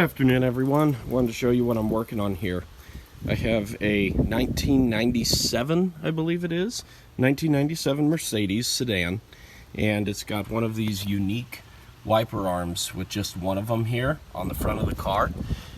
afternoon, everyone. Wanted to show you what I'm working on here. I have a 1997, I believe it is, 1997 Mercedes sedan, and it's got one of these unique wiper arms with just one of them here on the front of the car.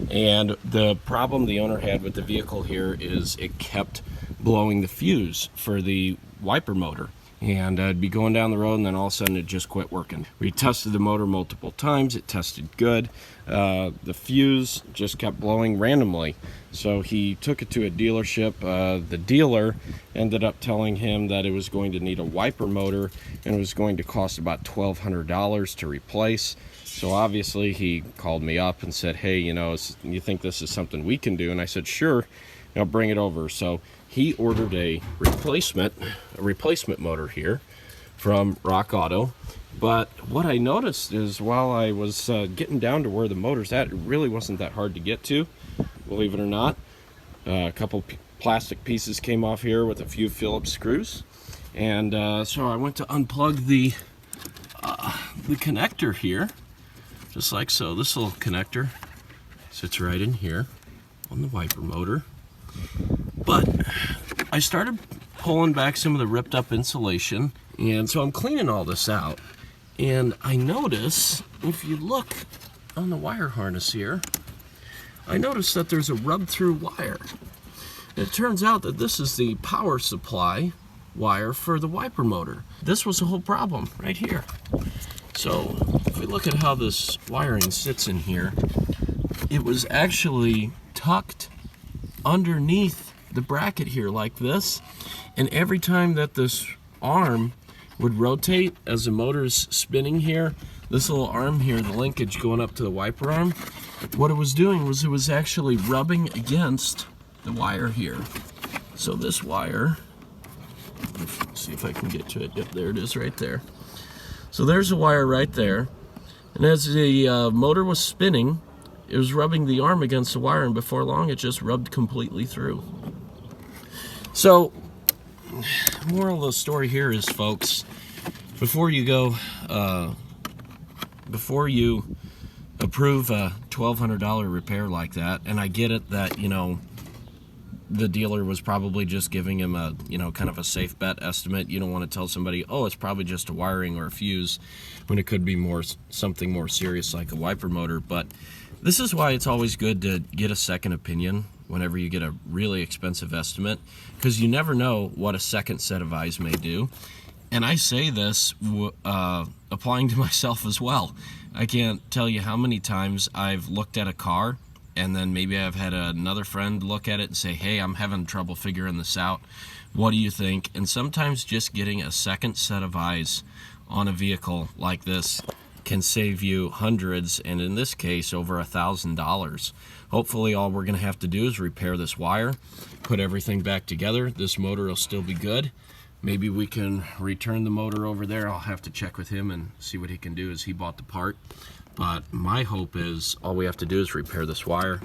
And the problem the owner had with the vehicle here is it kept blowing the fuse for the wiper motor. And I'd be going down the road and then all of a sudden it just quit working. We tested the motor multiple times, it tested good. The fuse just kept blowing randomly. So he took it to a dealership. The dealer ended up telling him that it was going to need a wiper motor and it was going to cost about $1,200 to replace. So obviously he called me up and said, hey, you think this is something we can do? And I said, sure, bring it over. So he ordered a replacement motor here from Rock Auto. But what I noticed is while I was getting down to where the motor's at, it really wasn't that hard to get to, believe it or not. A couple plastic pieces came off here with a few Phillips screws. And so I went to unplug the connector here, just like so. This little connector sits right in here on the wiper motor. But I started pulling back some of the ripped up insulation, and so I'm cleaning all this out. And I notice, if you look on the wire harness here, I notice that there's a rub-through wire. It turns out that this is the power supply wire for the wiper motor. This was the whole problem right here. So if we look at how this wiring sits in here, it was actually tucked underneath the bracket here like this, and every time that this arm would rotate as the motor's spinning here, this little arm here, the linkage going up to the wiper arm, what it was doing was it was actually rubbing against the wire here. So this wire, let's see if I can get to it. Yep, there it is right there. So there's a wire right there, and as the motor was spinning, it was rubbing the arm against the wire, and before long it just rubbed completely through. So, moral of the story here is, folks, before you approve a $1,200 repair like that, and I get it that, the dealer was probably just giving him a, kind of a safe bet estimate. You don't want to tell somebody, oh, it's probably just a wiring or a fuse, when it could be something more serious like a wiper motor. But this is why it's always good to get a second opinion whenever you get a really expensive estimate, because you never know what a second set of eyes may do. And I say this applying to myself as well. I can't tell you how many times I've looked at a car and then maybe I've had another friend look at it and say, hey, I'm having trouble figuring this out. What do you think? And sometimes just getting a second set of eyes on a vehicle like this can save you hundreds, and in this case over $1,000. Hopefully all we're going to have to do is repair this wire, put everything back together. This motor will still be good. Maybe we can return the motor over there. I'll have to check with him and see what he can do, as he bought the part. But my hope is all we have to do is repair this wire,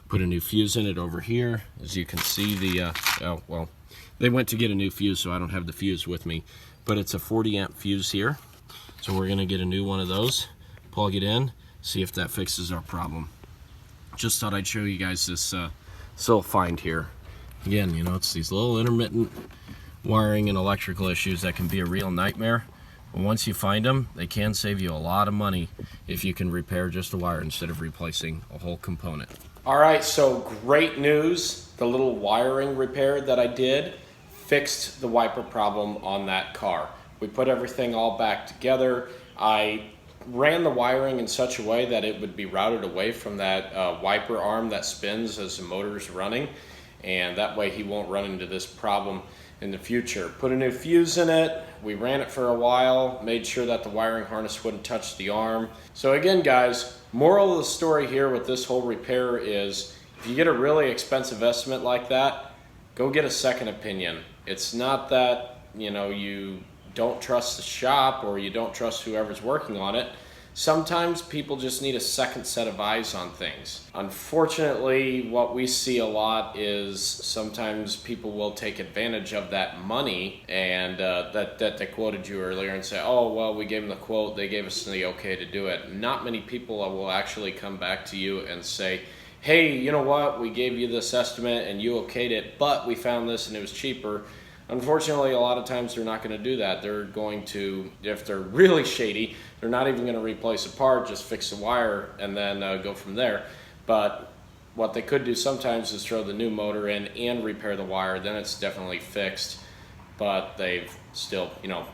put a new fuse in it over here. As you can see, they went to get a new fuse, so I don't have the fuse with me, but it's a 40 amp fuse here. So we're gonna get a new one of those, plug it in, see if that fixes our problem. Just thought I'd show you guys this little find here. Again, it's these little intermittent wiring and electrical issues that can be a real nightmare. But once you find them, they can save you a lot of money if you can repair just a wire instead of replacing a whole component. All right, so great news. The little wiring repair that I did fixed the wiper problem on that car. We put everything all back together. I ran the wiring in such a way that it would be routed away from that wiper arm that spins as the motor's running, and that way he won't run into this problem in the future. Put a new fuse in it. We ran it for a while, made sure that the wiring harness wouldn't touch the arm. So again, guys, moral of the story here with this whole repair is, if you get a really expensive estimate like that, go get a second opinion. It's not that you don't trust the shop or you don't trust whoever's working on it. Sometimes people just need a second set of eyes on things. Unfortunately, what we see a lot is sometimes people will take advantage of that money and that they quoted you earlier and say, oh, well, we gave them the quote, they gave us the okay to do it. Not many people will actually come back to you and say, hey, you know what, we gave you this estimate and you okayed it, but we found this and it was cheaper. Unfortunately, a lot of times they're not going to do that. They're going to, if they're really shady, they're not even going to replace a part, just fix the wire and then go from there. But what they could do sometimes is throw the new motor in and repair the wire. Then it's definitely fixed, but they've still,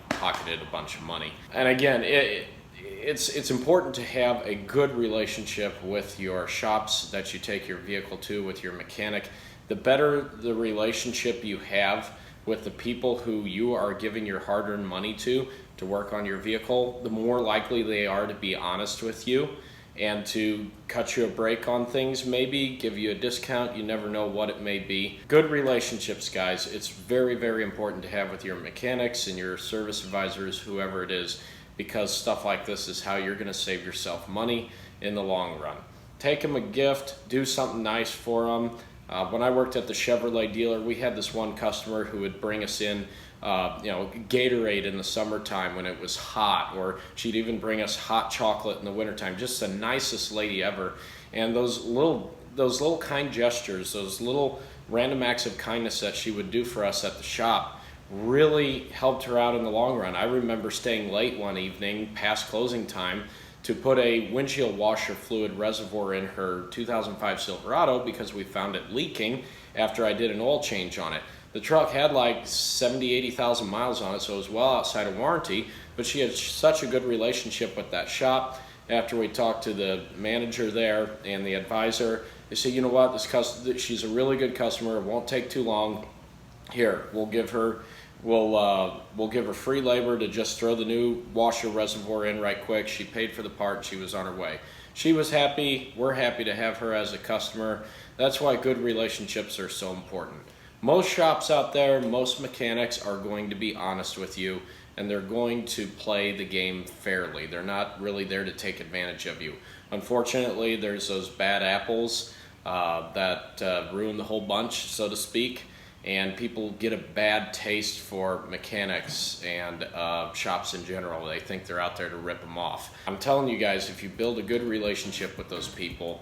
pocketed a bunch of money. And again, it's important to have a good relationship with your shops that you take your vehicle to, with your mechanic. The better the relationship you have with the people who you are giving your hard-earned money to work on your vehicle, the more likely they are to be honest with you and to cut you a break on things, maybe give you a discount. You never know what it may be. Good relationships, guys. It's very, very important to have with your mechanics and your service advisors, whoever it is, because stuff like this is how you're going to save yourself money in the long run. Take them a gift, do something nice for them. When I worked at the Chevrolet dealer, we had this one customer who would bring us in Gatorade in the summertime when it was hot, or she'd even bring us hot chocolate in the wintertime. Just the nicest lady ever. And those little kind gestures, those little random acts of kindness that she would do for us at the shop really helped her out in the long run. I remember staying late one evening past closing time to put a windshield washer fluid reservoir in her 2005 Silverado because we found it leaking after I did an oil change on it. The truck had like 70, 80,000 miles on it, so it was well outside of warranty, but she had such a good relationship with that shop. After we talked to the manager there and the advisor, they said, you know what, she's a really good customer, it won't take too long. Here, we'll give her free labor to just throw the new washer reservoir in right quick. She paid for the part, she was on her way. She was happy, we're happy to have her as a customer. That's why good relationships are so important. Most shops out there, most mechanics are going to be honest with you, and they're going to play the game fairly. They're not really there to take advantage of you. Unfortunately, there's those bad apples that ruin the whole bunch, so to speak. And people get a bad taste for mechanics and shops in general. They think they're out there to rip them off. I'm telling you guys, if you build a good relationship with those people,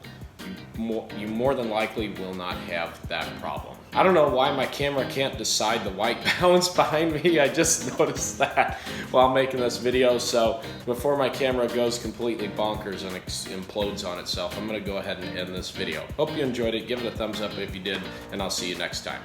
you more than likely will not have that problem. I don't know why my camera can't decide the white balance behind me. I just noticed that while making this video. So before my camera goes completely bonkers and implodes on itself, I'm gonna go ahead and end this video. Hope you enjoyed it. Give it a thumbs up if you did, and I'll see you next time.